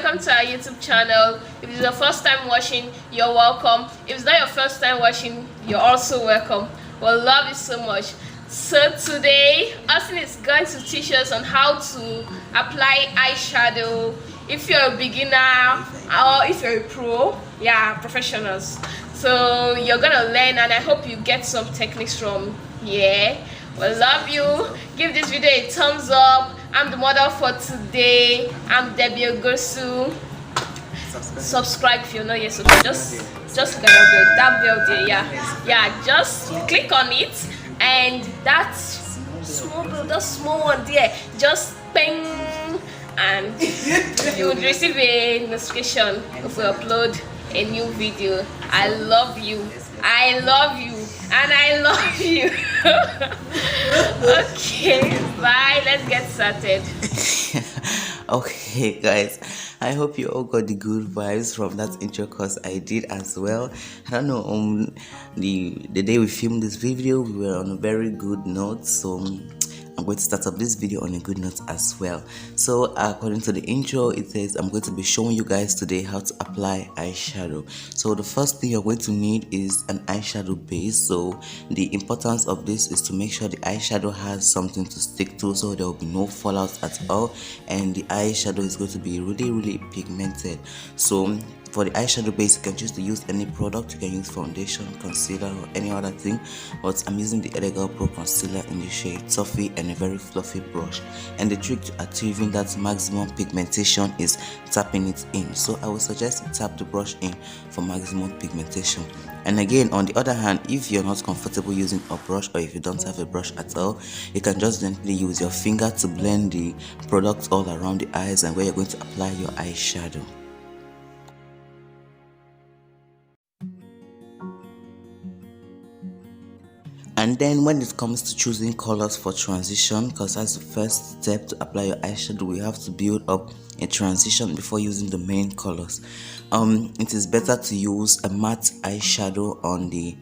welcome to our YouTube channel. If it's your first time watching, you're welcome. If it's not your first time watching, you're also welcome. We'll love you so much. So today, Austin is going to teach us on how to apply eyeshadow. If you're a beginner or if you're a pro, yeah, professionals. So you're gonna learn, and I hope you get some techniques from here. We love you. Give this video a thumbs up. I'm the model for today. I'm Debbie Ogosu. Subscribe if you're not yet subscribed. Just look at that bell there. Yeah. Just click on it, and that small bell, that small one there, just ping, and you would receive a notification if we upload a new video. I love you. I love you. And I love you. Okay, bye. Let's get started. Okay, guys, I hope you all got the good vibes from that intro, cause I did as well. I don't know, the day we filmed this video, we were on a very good note, so I'm going to start off this video on a good note as well. So according to the intro, it says I'm going to be showing you guys today how to apply eyeshadow. So the first thing you're going to need is an eyeshadow base. So the importance of this is to make sure the eyeshadow has something to stick to, so there will be no fallout at all, and the eyeshadow is going to be really pigmented. So for the eyeshadow base, you can choose to use any product. You can use foundation, concealer, or any other thing, but I'm using the Elegant Pro Concealer in the shade Toffee and a very fluffy brush. And the trick to achieving that maximum pigmentation is tapping it in. So I would suggest you tap the brush in for maximum pigmentation. And again, on the other hand, if you're not comfortable using a brush, or if you don't have a brush at all, you can just gently use your finger to blend the product all around the eyes and where you're going to apply your eyeshadow. And then when it comes to choosing colors for transition, because that's the first step to apply your eyeshadow, we have to build up a transition before using the main colors. It is better to use a matte eyeshadow on the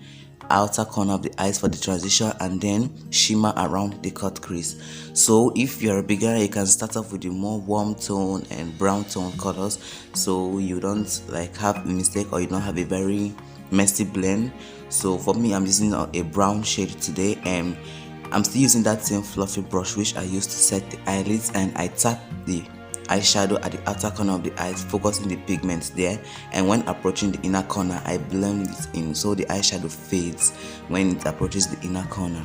outer corner of the eyes for the transition, and then shimmer around the cut crease. So if you're a beginner, you can start off with the more warm tone and brown tone colors, so you don't like have a mistake, or you don't have a very messy blend. So for me, I'm using a brown shade today, and I'm still using that same fluffy brush which I used to set the eyelids, and I tap the eyeshadow at the outer corner of the eyes, focusing the pigments there, and when approaching the inner corner, I blend it in so the eyeshadow fades when it approaches the inner corner.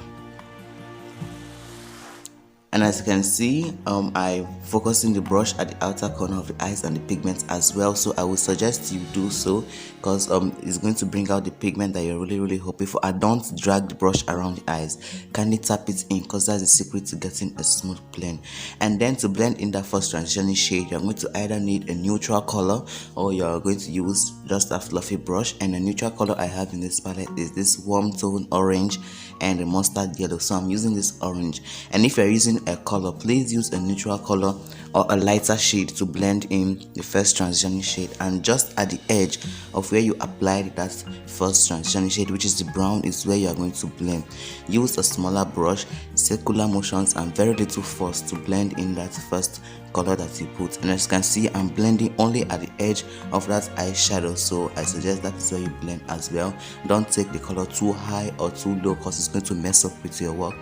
And as you can see, I focusing the brush at the outer corner of the eyes and the pigments as well. So I would suggest you do so, because it's going to bring out the pigment that you're really hoping for. And don't drag the brush around the eyes. Kindly tap it in, because that's the secret to getting a smooth blend. And then to blend in that first transitioning shade, you're going to either need a neutral color, or you're going to use just a fluffy brush. And the neutral color I have in this palette is this warm tone orange and a mustard yellow, so I'm using this orange. And if you're using a color, please use a neutral color or a lighter shade to blend in the first transitioning shade. And just at the edge of where you applied that first transitioning shade, which is the brown, is where you are going to blend. Use a smaller brush, circular motions, and very little force to blend in that first color that you put. And as you can see, I'm blending only at the edge of that eyeshadow, so I suggest that is where you blend as well. Don't take the color too high or too low, because it's going to mess up with your work.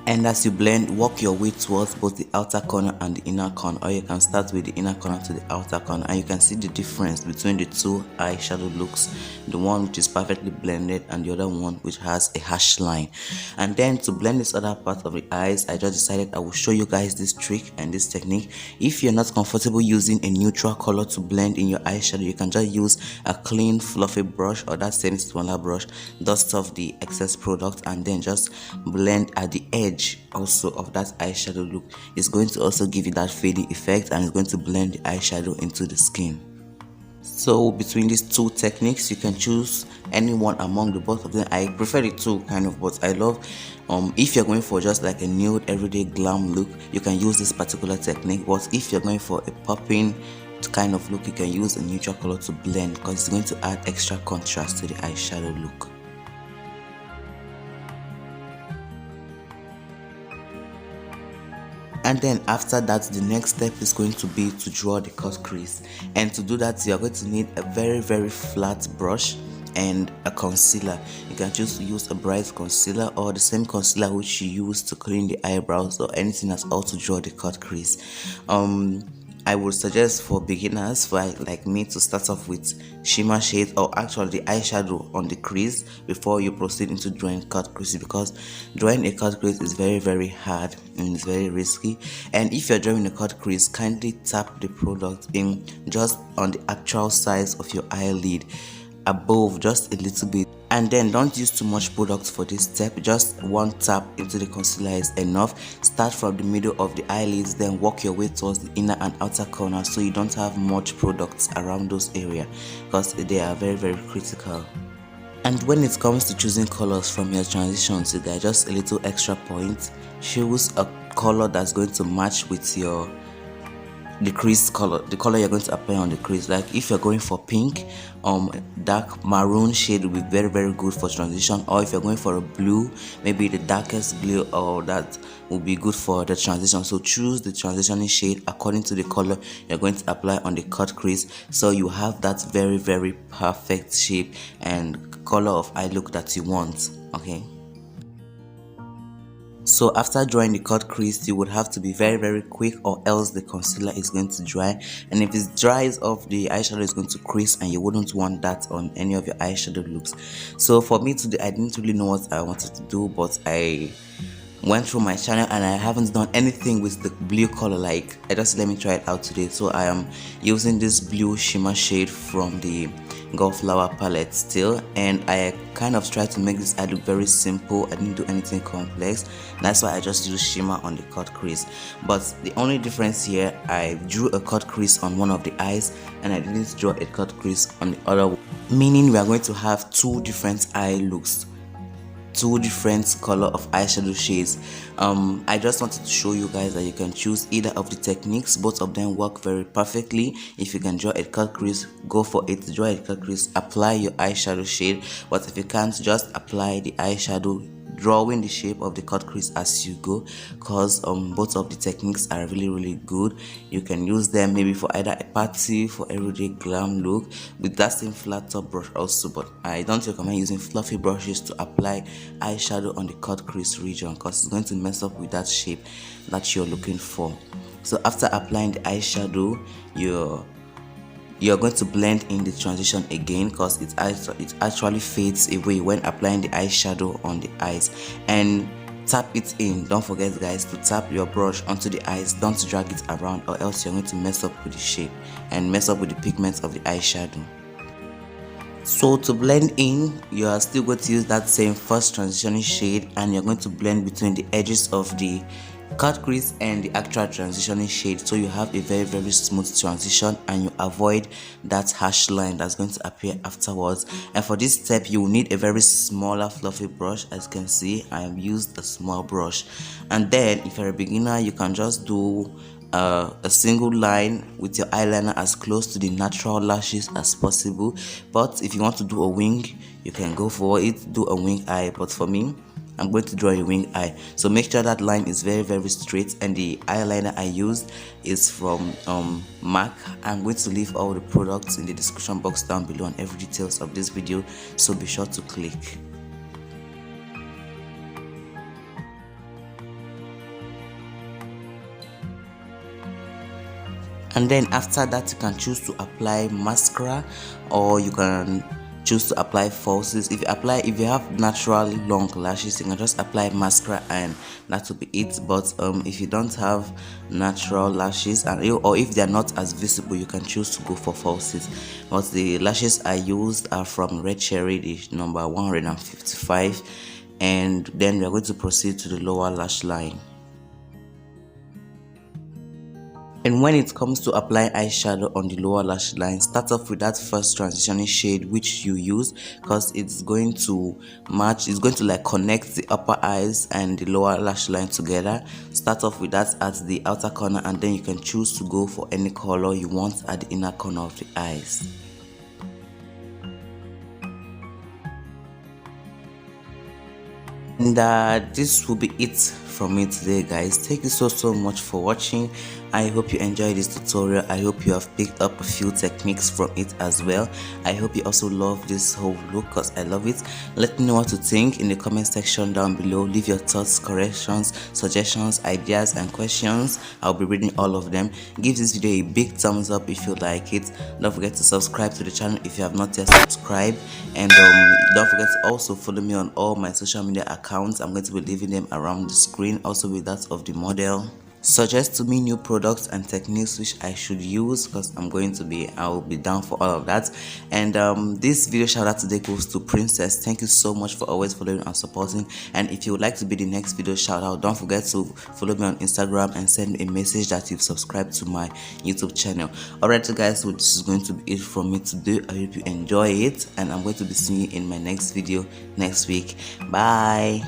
And as you blend, work your way towards both the outer corner and the inner corner, or you can start with the inner corner to the outer corner, and you can see the difference between the two eyeshadow looks, the one which is perfectly blended and the other one which has a harsh line. And then to blend this other part of the eyes, I just decided I will show you guys this trick and this technique. If you're not comfortable using a neutral color to blend in your eyeshadow, you can just use a clean fluffy brush or that same smaller brush, dust off the excess product, and then just blend at the edge also of that eyeshadow look. It's going to also give you that fading effect, and it's going to blend the eyeshadow into the skin. So between these two techniques, you can choose any one among the both of them. I prefer the two kind of, but I love if you're going for just like a nude everyday glam look, you can use this particular technique. But if you're going for a popping kind of look, you can use a neutral color to blend, because it's going to add extra contrast to the eyeshadow look. And then after that, the next step is going to be to draw the cut crease. And to do that, you are going to need a very flat brush and a concealer. You can choose to use a bright concealer or the same concealer which you use to clean the eyebrows or anything at all to draw the cut crease. I would suggest for beginners like me to start off with shimmer shades or actually the eyeshadow on the crease before you proceed into drawing cut crease, because drawing a cut crease is very hard and it's very risky. And if you're drawing a cut crease, kindly tap the product in just on the actual size of your eyelid, above just a little bit, and then don't use too much product for this step. Just one tap into the concealer is enough. Start from the middle of the eyelids, then work your way towards the inner and outer corner so you don't have much products around those areas, because they are very critical. And when it comes to choosing colors from your transitions, there are just a little extra point. Choose a color that's going to match with the crease color, the color you're going to apply on the crease. Like if you're going for pink, dark maroon shade will be very good for transition, or if you're going for a blue, maybe the darkest blue, or that will be good for the transition. So choose the transitioning shade according to the color you're going to apply on the cut crease, so you have that very perfect shape and color of eye look that you want. Okay, so after drawing the cut crease, you would have to be very quick, or else the concealer is going to dry, and if it dries off, the eyeshadow is going to crease and you wouldn't want that on any of your eyeshadow looks. So for me today, I didn't really know what I wanted to do, but I went through my channel and I haven't done anything with the blue color. Like, I just let me try it out today. So I am using this blue shimmer shade from the Goldflower palette still, and I kind of tried to make this eye look very simple. I didn't do anything complex. That's why I just used shimmer on the cut crease. But the only difference here, I drew a cut crease on one of the eyes and I didn't draw a cut crease on the other, meaning we are going to have two different eye looks, two different color of eyeshadow shades. I just wanted to show you guys that you can choose either of the techniques. Both of them work very perfectly. If you can draw a cut crease, go for it. Draw a cut crease, apply your eyeshadow shade. But if you can't, just apply the eyeshadow, drawing the shape of the cut crease as you go, because both of the techniques are really good. You can use them maybe for either a party, for everyday glam look, with that same flat top brush also. But I don't recommend using fluffy brushes to apply eyeshadow on the cut crease region, because it's going to mess up with that shape that you're looking for. So after applying the eyeshadow, you're going to blend in the transition again, because it actually fades away when applying the eyeshadow on the eyes. And tap it in. Don't forget guys to tap your brush onto the eyes. Don't drag it around, or else you're going to mess up with the shape and mess up with the pigments of the eyeshadow. So to blend in, you are still going to use that same first transitioning shade, and you're going to blend between the edges of the cut crease and the actual transitioning shade, so you have a very smooth transition and you avoid that harsh line that's going to appear afterwards. And for this step, you will need a very smaller fluffy brush. As you can see, I have used a small brush. And then if you're a beginner, you can just do a single line with your eyeliner as close to the natural lashes as possible. But if you want to do a wing, you can go for it, do a wing eye. But for me, I'm going to draw a wing eye, so make sure that line is very straight. And the eyeliner I used is from MAC. I'm going to leave all the products in the description box down below and every details of this video, so be sure to click. And then after that, you can choose to apply mascara, or you can choose to apply falsies. If you have naturally long lashes, you can just apply mascara and that will be it. But if you don't have natural lashes, or if they are not as visible, you can choose to go for falsies. But the lashes I used are from Red Cherry, the number 155. And then we are going to proceed to the lower lash line. And when it comes to applying eyeshadow on the lower lash line, start off with that first transitioning shade which you use, because it's going to match, it's going to like connect the upper eyes and the lower lash line together. Start off with that at the outer corner, and then you can choose to go for any color you want at the inner corner of the eyes. And this will be it from me today, guys. Thank you so much for watching. I hope you enjoyed this tutorial. I hope you have picked up a few techniques from it as well. I hope you also love this whole look because I love it. Let me know what to think in the comment section down below. Leave your thoughts, corrections, suggestions, ideas and questions. I'll be reading all of them. Give this video a big thumbs up if you like it. Don't forget to subscribe to the channel if you have not yet subscribed, and don't forget to also follow me on all my social media accounts. I'm going to be leaving them around the screen, also with that of the model. Suggest to me new products and techniques which I should use, because I'll be down for all of that. And this video shout out today goes to Princess. Thank you so much for always following and supporting. And if you would like to be the next video shout out, don't forget to follow me on Instagram and send me a message that you've subscribed to my YouTube channel. Alright, so guys, so this is going to be it from me today. I hope you enjoy it, and I'm going to be seeing you in my next video next week. Bye.